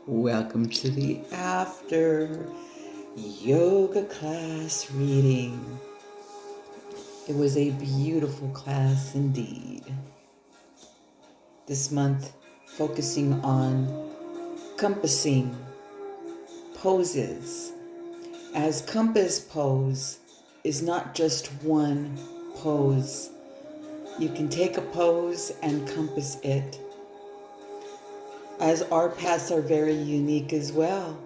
Welcome to the after yoga class reading. It was a beautiful class indeed. This month, focusing on compassing poses, as compass pose is not just one pose. You can take a pose and compass it, as our paths are very unique as well.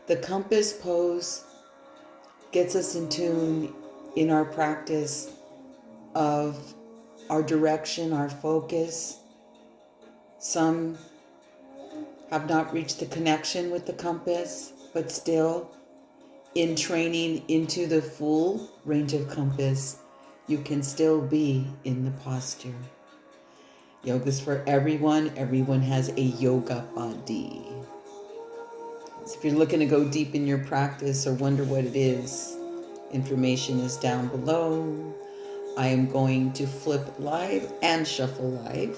The compass pose gets us in tune in our practice of our direction, our focus. Some have not reached the connection with the compass, but still in training into the full range of compass, you can still be in the posture. Yoga's for everyone. Everyone has a yoga body. So if you're looking to go deep in your practice or wonder what it is, information is down below. I am going to flip live and shuffle live.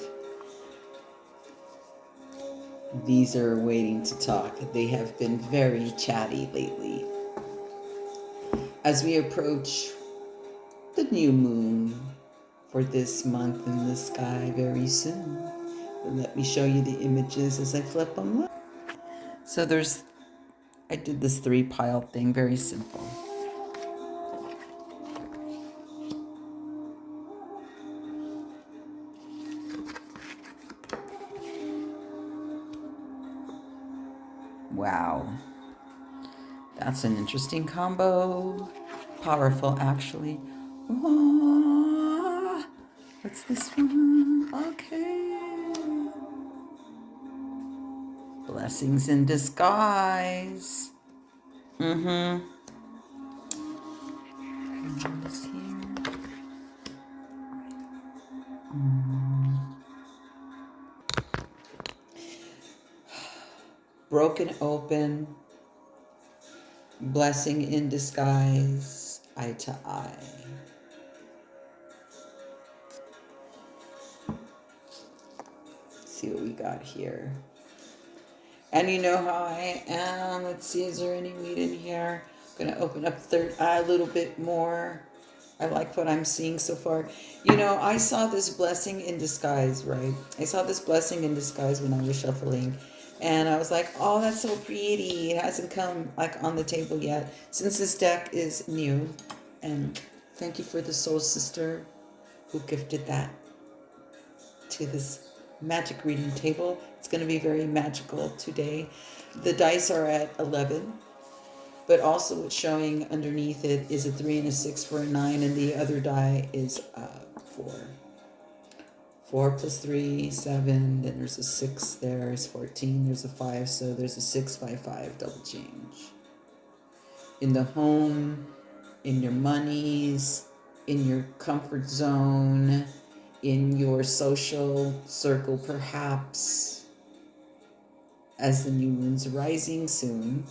These are waiting to talk. They have been very chatty lately. As we approach the new moon for this month in the sky very soon, let me show you the images as I flip them. So I did this 3-pile thing, very simple. Wow, that's an interesting combo. Powerful, actually. Oh, what's this one? Okay. Blessings in disguise. This here. Broken open. Blessing in disguise. Eye to eye. Let's see what we got here. And you know how I am. Let's see, is there any weed in here? I'm going to open up third eye a little bit more. I like what I'm seeing so far. You know, I saw this blessing in disguise, right? I saw this blessing in disguise when I was shuffling. And I was like, oh, that's so pretty. It hasn't come like on the table yet. Since this deck is new. And thank you for the soul sister who gifted that to this magic reading table. It's going to be very magical today. The dice are at 11. But also what's showing underneath it is a 3 and a 6 for a 9. And the other die is 4. 4 plus 3, 7, then there's a 6 there, is 14, there's a 5, so there's a 6, 5, 5, double change. In the home, in your monies, in your comfort zone, in your social circle perhaps, as the new moon's rising soon.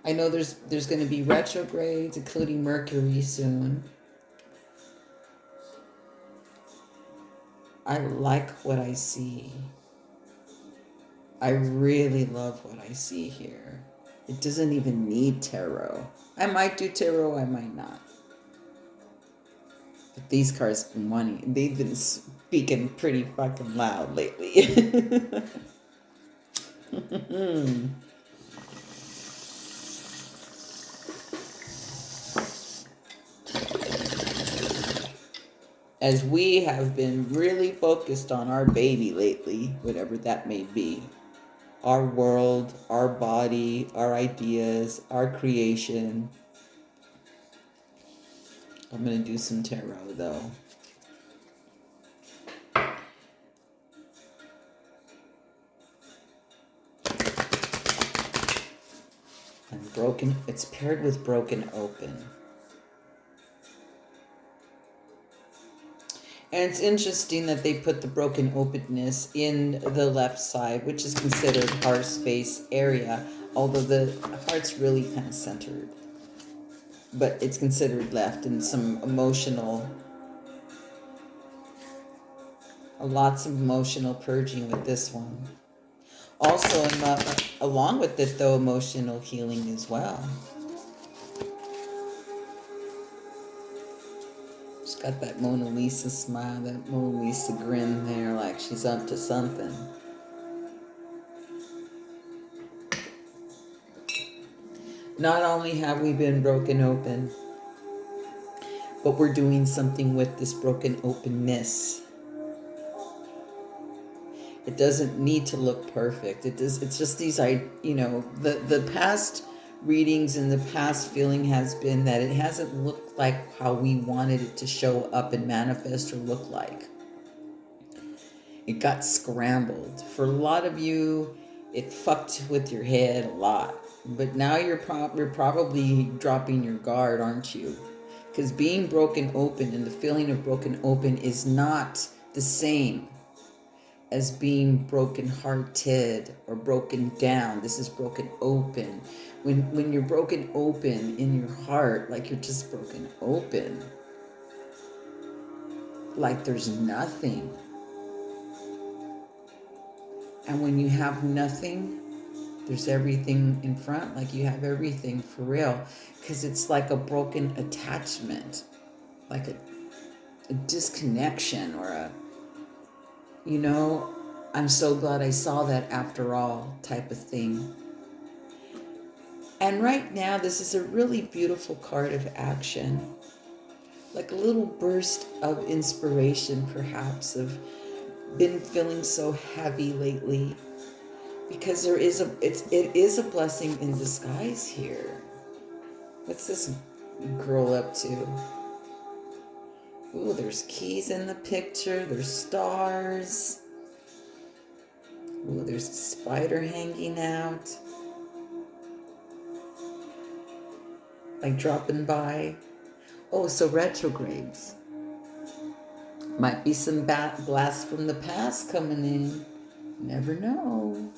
I know there's going to be retrogrades, including Mercury soon. I like what I see. I really love what I see here. It doesn't even need tarot. I might do tarot, I might not. But these cards have been wanting, they've been speaking pretty fucking loud lately. As we have been really focused on our baby lately, whatever that may be. Our world, our body, our ideas, our creation. I'm going to do some tarot though. And broken, it's paired with broken open. And it's interesting that they put the broken openness in the left side, which is considered heart space area, although the heart's really kind of centered. But it's considered left, and some lots of emotional purging with this one. Also, along with it, though, emotional healing as well. She's got that Mona Lisa smile, that Mona Lisa grin there, like she's up to something. Not only have we been broken open, but we're doing something with this broken openness. It doesn't need to look perfect. It's just these, the past readings and the past feeling has been that it hasn't looked like how we wanted it to show up and manifest or look like. It got scrambled. For a lot of you, it fucked with your head a lot. But now you're probably dropping your guard, aren't you? Because being broken open and the feeling of broken open is not the same as being broken hearted or broken down. This is broken open. When you're broken open in your heart, like you're just broken open, like there's nothing. And when you have nothing, there's everything in front, like you have everything for real, because it's like a broken attachment, like a disconnection or a, I'm so glad I saw that after all type of thing. And right now, this is a really beautiful card of action, like a little burst of inspiration, perhaps, of been feeling so heavy lately, because it is a blessing in disguise here. What's this girl up to? Ooh, there's keys in the picture. There's stars. Ooh, there's a spider hanging out, like dropping by. Oh, so retrogrades. Might be some blasts from the past coming in. Never know.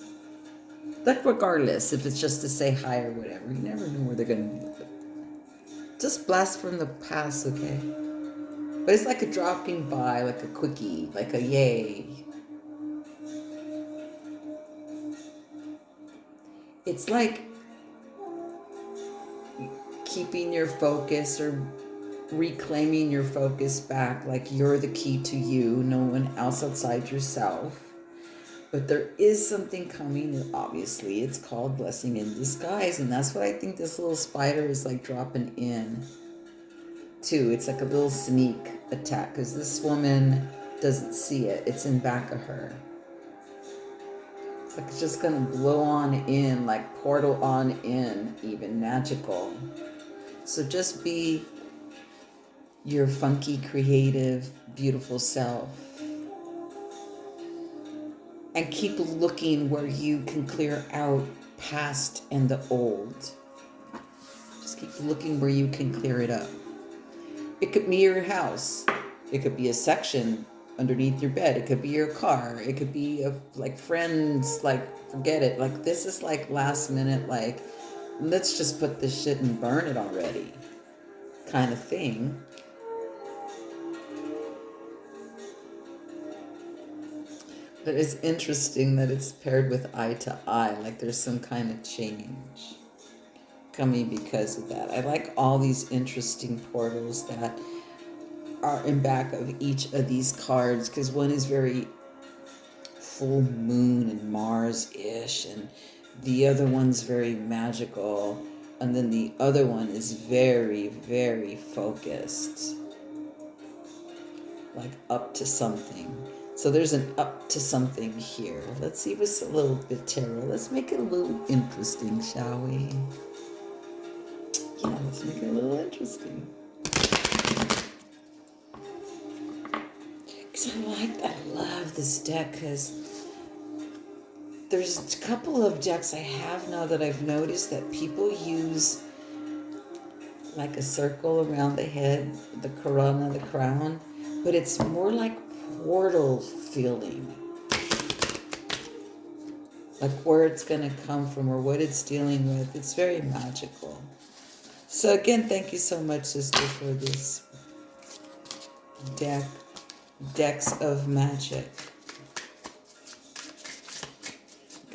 But regardless, if it's just to say hi or whatever, you never know where they're going to be. Just blast from the past, okay? But it's like a dropping by, like a quickie, like a yay. It's like keeping your focus or reclaiming your focus back, like you're the key to you, no one else outside yourself. But there is something coming, and obviously it's called blessing in disguise, and that's what I think this little spider is like dropping in too. It's like a little sneak attack, because this woman doesn't see it. It's in back of her. It's like it's just gonna blow on in, like portal on in, even magical. So just be your funky, creative, beautiful self. And keep looking where you can clear out past and the old. Just keep looking where you can clear it up. It could be your house. It could be a section underneath your bed. It could be your car. It could be like friends, like forget it. Like this is like last minute, like let's just put this shit and burn it already kind of thing. But it's interesting that it's paired with eye to eye, like there's some kind of change coming because of that. I like all these interesting portals that are in back of each of these cards, because one is very full moon and Mars-ish, and the other one's very magical, and then the other one is very, very focused, like up to something. So there's an up to something here. Let's see what's a little bit tarot. Let's make it a little interesting, shall we? Yeah, let's make it a little interesting. Because I love this deck, because there's a couple of decks I have now that I've noticed that people use like a circle around the head, the corona, the crown, but it's more like portal feeling, like where it's going to come from or what it's dealing with. It's very magical. So again, thank you so much, sister, for this decks of magic.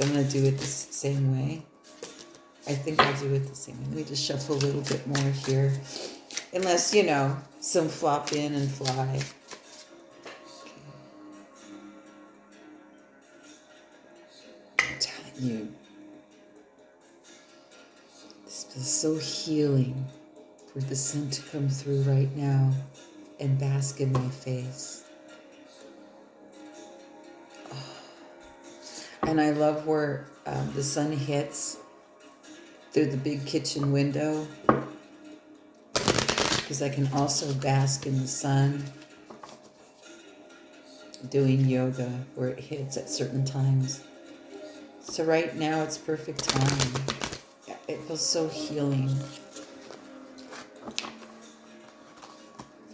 I'm going to do it the same way. I think I'll do it the same way. Let me just shuffle a little bit more here. Unless, some flop in and fly. I'm telling you, this feels so healing for the sun to come through right now and bask in my face. Oh. And I love where the sun hits through the big kitchen window, because I can also bask in the sun doing yoga where it hits at certain times. So right now it's perfect time. It feels so healing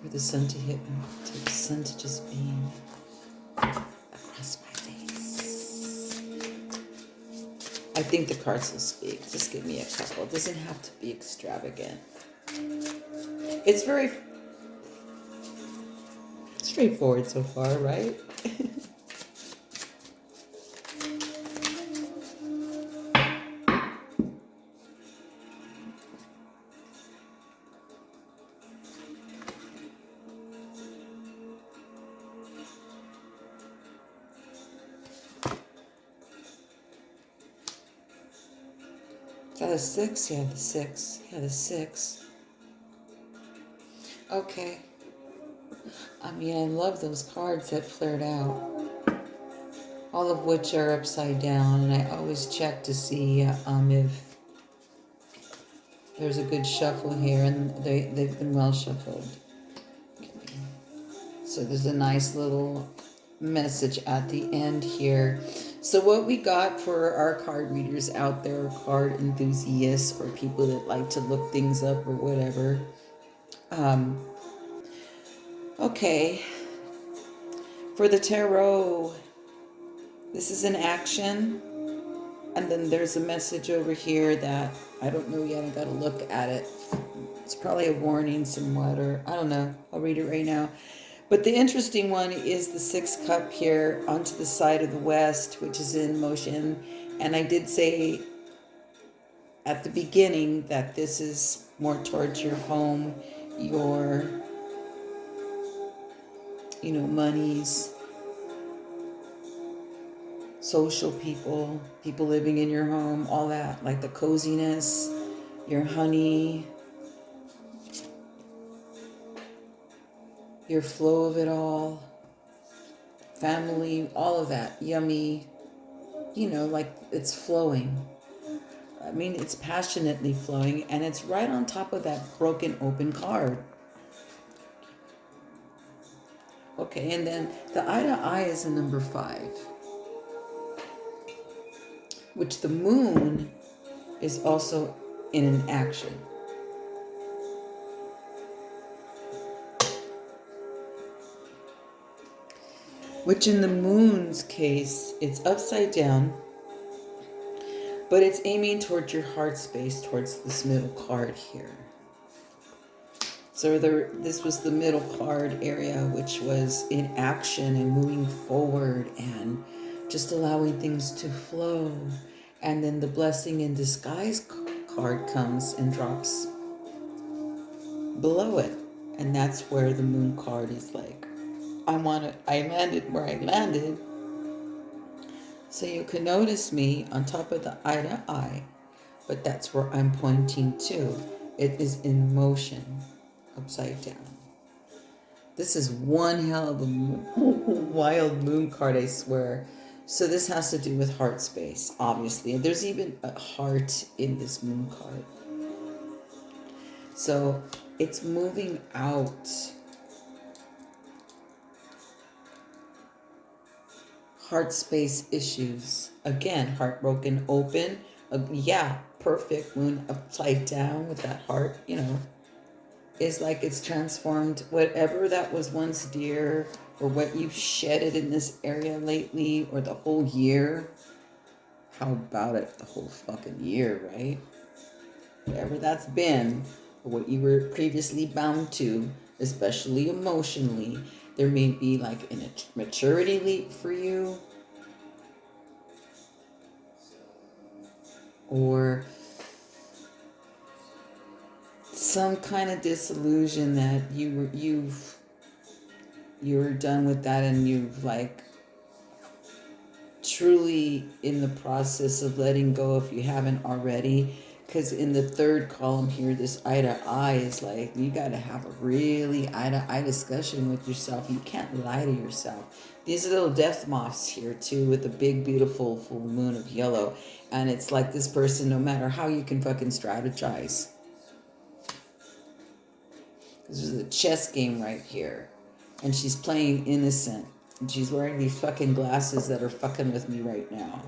for the sun to hit me, for the sun to just beam across my face. I think the cards will speak. Just give me a couple. It doesn't have to be extravagant. It's very straightforward so far, right? Is that a 6? Yeah, the 6. Yeah, the 6. Okay. I mean, I love those cards that flared out. All of which are upside down, and I always check to see if there's a good shuffle here, and they've been well shuffled. Okay. So there's a nice little message at the end here. So what we got for our card readers out there, card enthusiasts, or people that like to look things up or whatever. Okay. For the tarot, this is an action. And then there's a message over here that I don't know yet. I gotta look at it. It's probably a warning somewhat, or I don't know. I'll read it right now. But the interesting one is the 6th cup here onto the side of the west, which is in motion. And I did say at the beginning that this is more towards your home, your, monies, social people, people living in your home, all that, like the coziness, your honey, your flow of it all, family, all of that, yummy, like it's flowing. I mean, it's passionately flowing, and it's right on top of that broken open card. Okay, and then the eye to eye is a number 5, which the moon is also in an action. Which in the moon's case, it's upside down, but it's aiming towards your heart space, towards this middle card here. So this was the middle card area, which was in action and moving forward and just allowing things to flow. And then the blessing in disguise card comes and drops below it. And that's where the moon card is like, I landed where I landed. So you can notice me on top of the eye to eye, but that's where I'm pointing to. It is in motion, upside down. This is one hell of a wild moon card, I swear. So this has to do with heart space, obviously. And there's even a heart in this moon card. So it's moving out. Heart space issues. Again, heartbroken open. Perfect moon upside down with that heart, is like it's transformed whatever that was once dear, or what you've shedded in this area lately, or the whole year. How about it? The whole fucking year, right? Whatever that's been, or what you were previously bound to, especially emotionally. There may be like a maturity leap for you. or some kind of disillusion that you're done with that, and you've like truly in the process of letting go if you haven't already. Because in the third column here, this eye to eye is like, you got to have a really eye to eye discussion with yourself. You can't lie to yourself. These little death moths here too, with a big beautiful full moon of yellow, and it's like this person, no matter how you can fucking strategize, this is a chess game right here, and she's playing innocent, and she's wearing these fucking glasses that are fucking with me right now.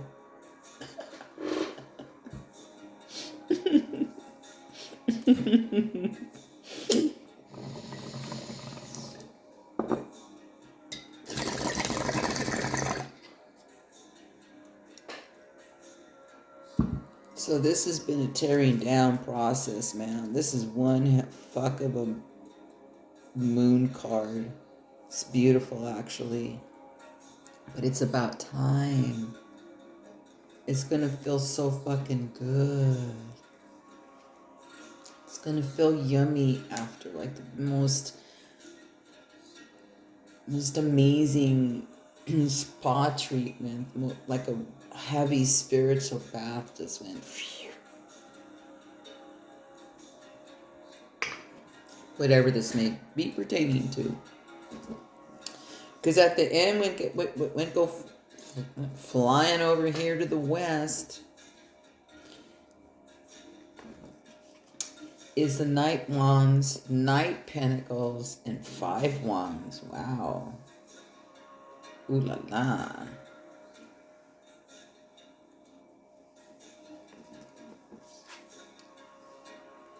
So this has been a tearing down process, man. This is one fuck of a moon card. It's beautiful, actually. But it's about time. It's gonna feel so fucking good. It's gonna feel yummy after, like the most amazing spa treatment, like a heavy spiritual bath just went phew. Whatever this may be pertaining to. Because at the end, when go flying over here to the west, is the Knight Wands, Knight Pentacles, and 5 Wands. Wow. Ooh la la.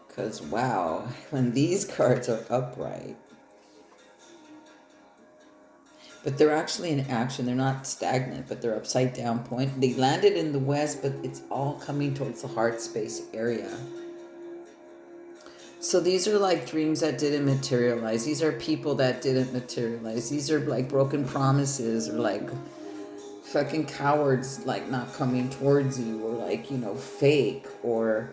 Because, wow, when these cards are upright, but they're actually in action. They're not stagnant, but they're upside down point. They landed in the west, but it's all coming towards the heart space area. So these are like dreams that didn't materialize. These are people that didn't materialize. These are like broken promises, or like fucking cowards, like not coming towards you, or like, you know, fake, or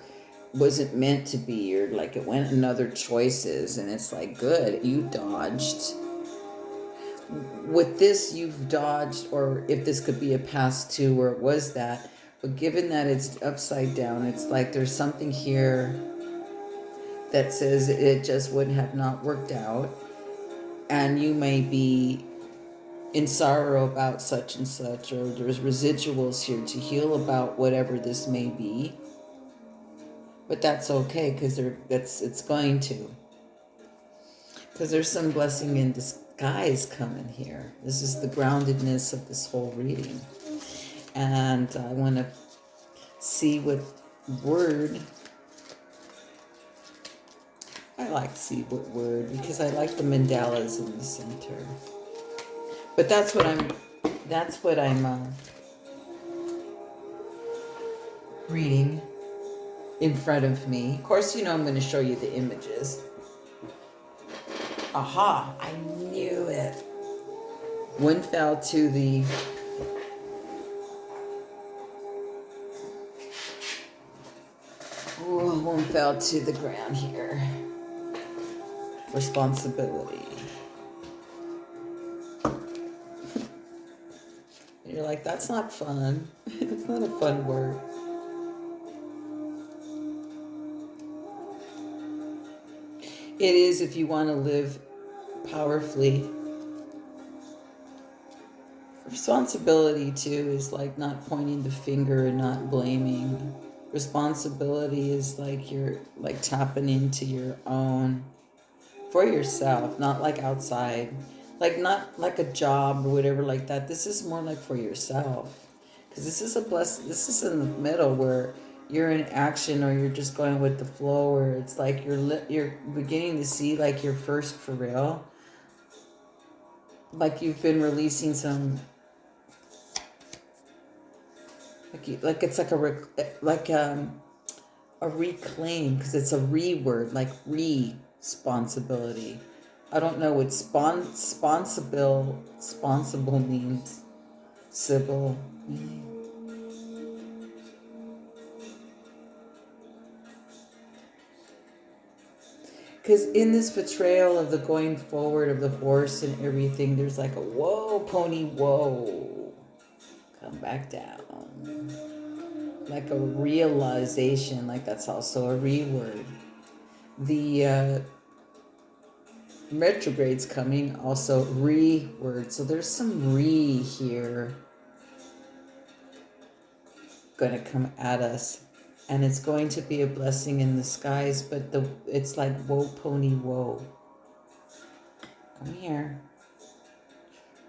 wasn't meant to be, or like it went in other choices, and it's like, good, you dodged. With this, you've dodged, or if this could be a past too, where it was that, but given that it's upside down, it's like there's something here that says it just would have not worked out, and you may be in sorrow about such and such, or there's residuals here to heal about whatever this may be. But that's okay, because it's going to. Because there's some blessing in disguise coming here. This is the groundedness of this whole reading. And I want to see what word. I like to see what word, because I like the mandalas in the center. But that's what I'm reading in front of me. Of course, you know I'm going to show you the images. Aha, I knew it. One fell to the one fell to the ground here. Responsibility. And you're like, that's not fun. It's not a fun word. It is if you want to live powerfully. Responsibility, too, is like not pointing the finger and not blaming. Responsibility is like you're like tapping into your own, for yourself, not like outside. Like not like a job or whatever like that. This is more like for yourself. Because this is this is in the middle where you're in action, or you're just going with the flow, or it's like you're beginning to see like your first for real. Like you've been releasing some, like it's like a reclaim, because it's a re-word, like responsibility. I don't know what sponsible means. Sybil. Because in this portrayal of the going forward of the horse and everything, there's like a whoa, pony, whoa. Come back down. Like a realization, like that's also a re-word. The retrograde's coming, also re-word. So there's some re here going to come at us. And it's going to be a blessing in the skies, but it's like whoa, pony, whoa. Come here.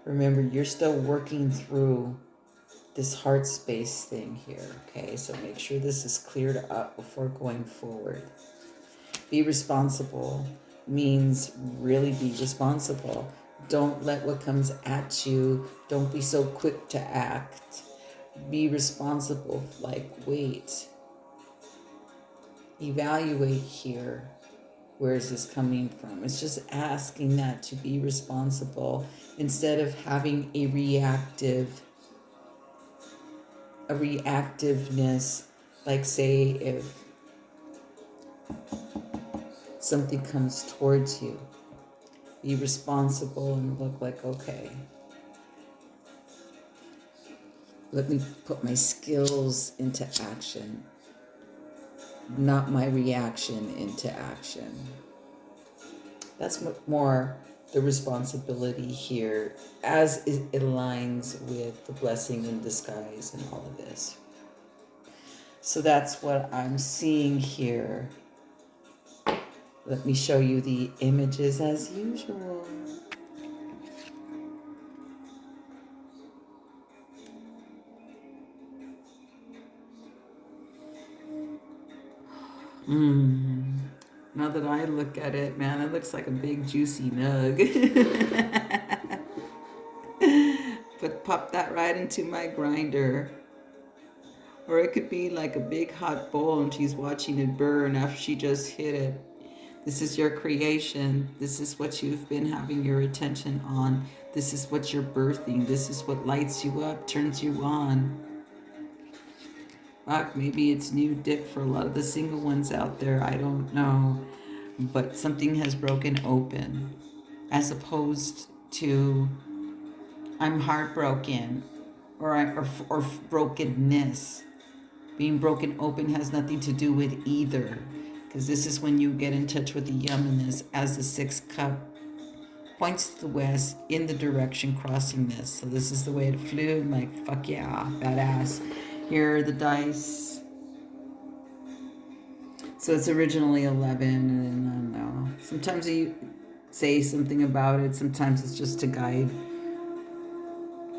Remember, you're still working through this heart space thing here, okay? So make sure this is cleared up before going forward. Be responsible means really be responsible. Don't let what comes at you, don't be so quick to act. Be responsible, like wait. Evaluate here. Where is this coming from? It's just asking that to be responsible instead of having a reactiveness, like say if something comes towards you, be responsible and look like, okay, let me put my skills into action, not my reaction into action. That's more the responsibility here as it aligns with the blessing in disguise and all of this. So that's what I'm seeing here. Let me show you the images as usual. Now that I look at it, man, it looks like a big juicy nug. But pop that right into my grinder. Or it could be like a big hot bowl and she's watching it burn after she just hit it. This is your creation. This is what you've been having your attention on. This is what you're birthing. This is what lights you up, turns you on. Fuck, maybe it's new dick for a lot of the single ones out there. I don't know. But something has broken open. As opposed to, I'm heartbroken. Or brokenness. Being broken open has nothing to do with either. Because this is when you get in touch with the yumminess as the sixth cup points to the west in the direction crossing this. So this is the way it flew. I'm like, fuck yeah, badass. Here are the dice. So it's originally 11, and I don't know. Sometimes you say something about it. Sometimes it's just to guide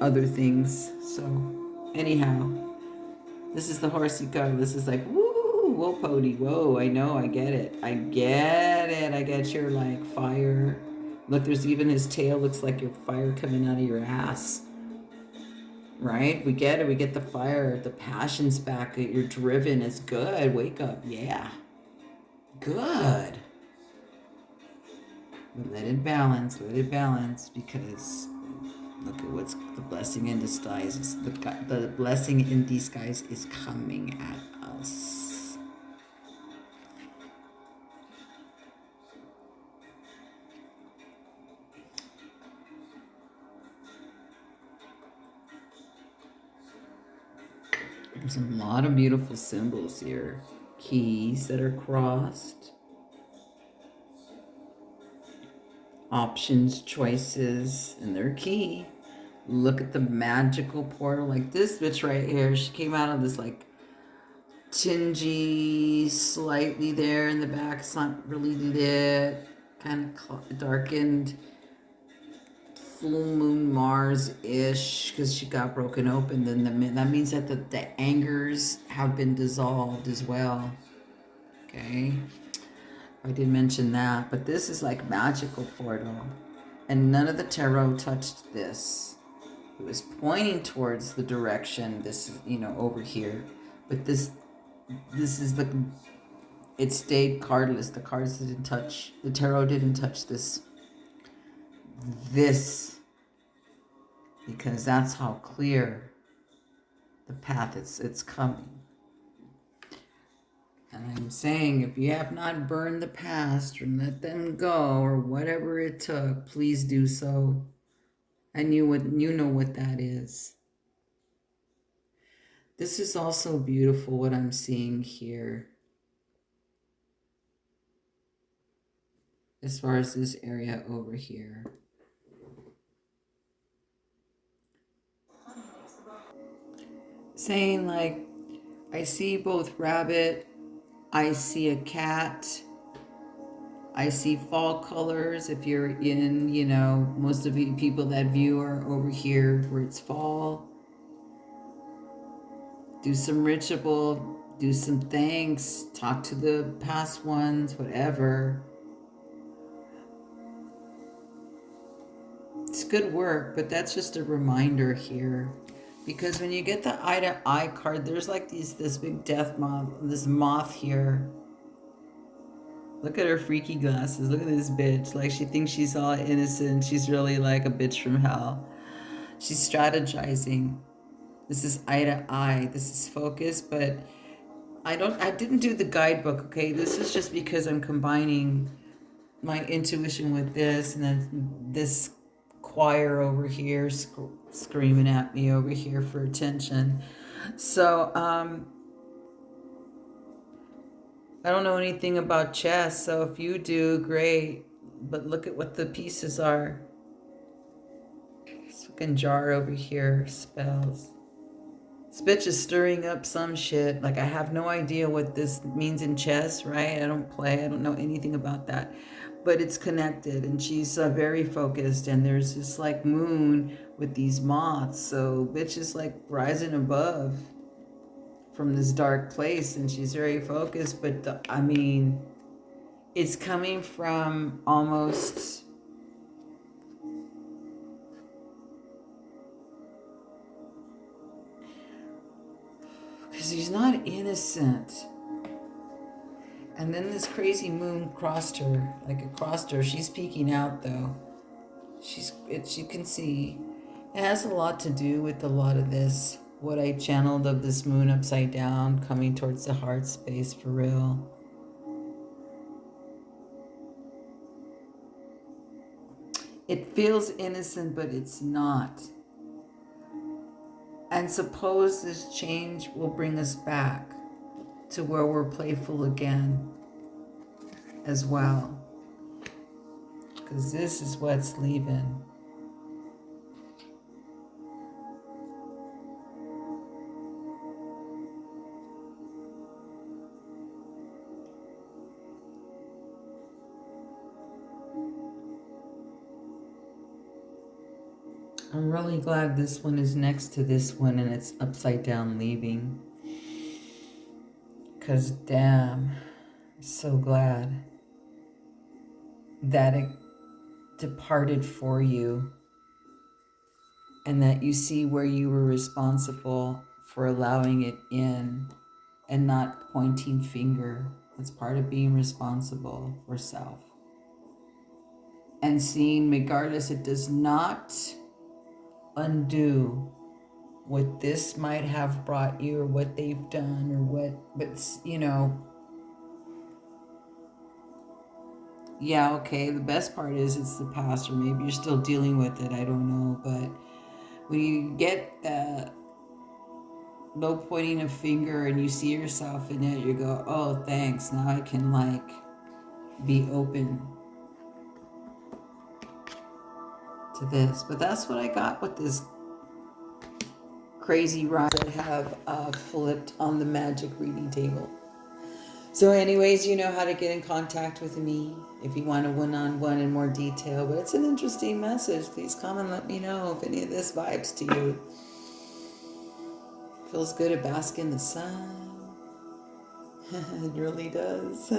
other things. So anyhow, this is the horsey card. This is like, woo, whoa, pony, whoa. I know, I get it. I get your like fire. Look, there's even his tail looks like your fire coming out of your ass. Right? We get it. We get the fire. The passion's back. You're driven. It's good. Wake up. Yeah. Good. But let it balance. Let it balance because look at what's the blessing in disguise. The blessing in disguise is coming at us. There's a lot of beautiful symbols here. Keys that are crossed. Options, choices, and they're key. Look at the magical portal. Like this bitch right here. She came out of this like tingy, slightly there in the back. It's not really lit. Kind of darkened. Full moon Mars-ish because she got broken open. Then that means that the angers have been dissolved as well. Okay. I did mention that. But this is like magical portal. And none of the tarot touched this. It was pointing towards the direction. This is, over here. But this is it stayed cardless. The cards didn't touch. The tarot didn't touch this. Because that's how clear the path it's coming. And I'm saying, if you have not burned the past or let them go or whatever it took, please do so. And you know what that is. This is also beautiful what I'm seeing here. As far as this area over here. Saying like, I see both rabbit, I see a cat, I see fall colors. If you're in, you know, most of you people that view are over here where it's fall. Do some ritual, do some thanks, talk to the past ones, whatever. It's good work, but that's just a reminder here. Because when you get the eye to eye card, there's like this big death moth, this moth here. Look at her freaky glasses. Look at this bitch. Like she thinks she's all innocent. She's really like a bitch from hell. She's strategizing. This is eye to eye. This is focus, but I didn't do the guidebook, okay? This is just because I'm combining my intuition with this, and then this choir over here screaming at me over here for attention. So, I don't know anything about chess, so if you do, great. But look at what the pieces are. This fucking jar over here, spells. This bitch is stirring up some shit. Like, I have no idea what this means in chess, right? I don't play. I don't know anything about that. But it's connected, and she's very focused, and there's this, like, moon with these moths. So, bitch is, like, rising above from this dark place, and she's very focused. But, I mean, it's coming from almost... because he's not innocent. And then this crazy moon crossed her, like it crossed her. She's peeking out though. You can see, it has a lot to do with a lot of this, what I channeled of this moon upside down coming towards the heart space for real. It feels innocent, but it's not. And suppose this change will bring us back to where we're playful again as well. Because this is what's leaving. I'm really glad this one is next to this one and it's upside down leaving. Because damn, I'm so glad that it departed for you and that you see where you were responsible for allowing it in and not pointing finger. That's part of being responsible for self. And seeing, regardless, it does not undo what this might have brought you or what they've done or what, but you know, yeah, okay, the best part is it's the past, or maybe you're still dealing with it, I don't know, but when you get that no pointing a finger and you see yourself in it, you go, oh, thanks, now I can like be open to this. But that's what I got with this crazy ride that have flipped on the magic reading table. So anyways, you know how to get in contact with me if you want a one-on-one in more detail. But it's an interesting message. Please come and let me know if any of this vibes to you. Feels good to bask in the sun. It really does.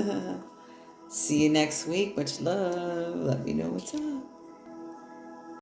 See you next week. Much love. Let me know what's up.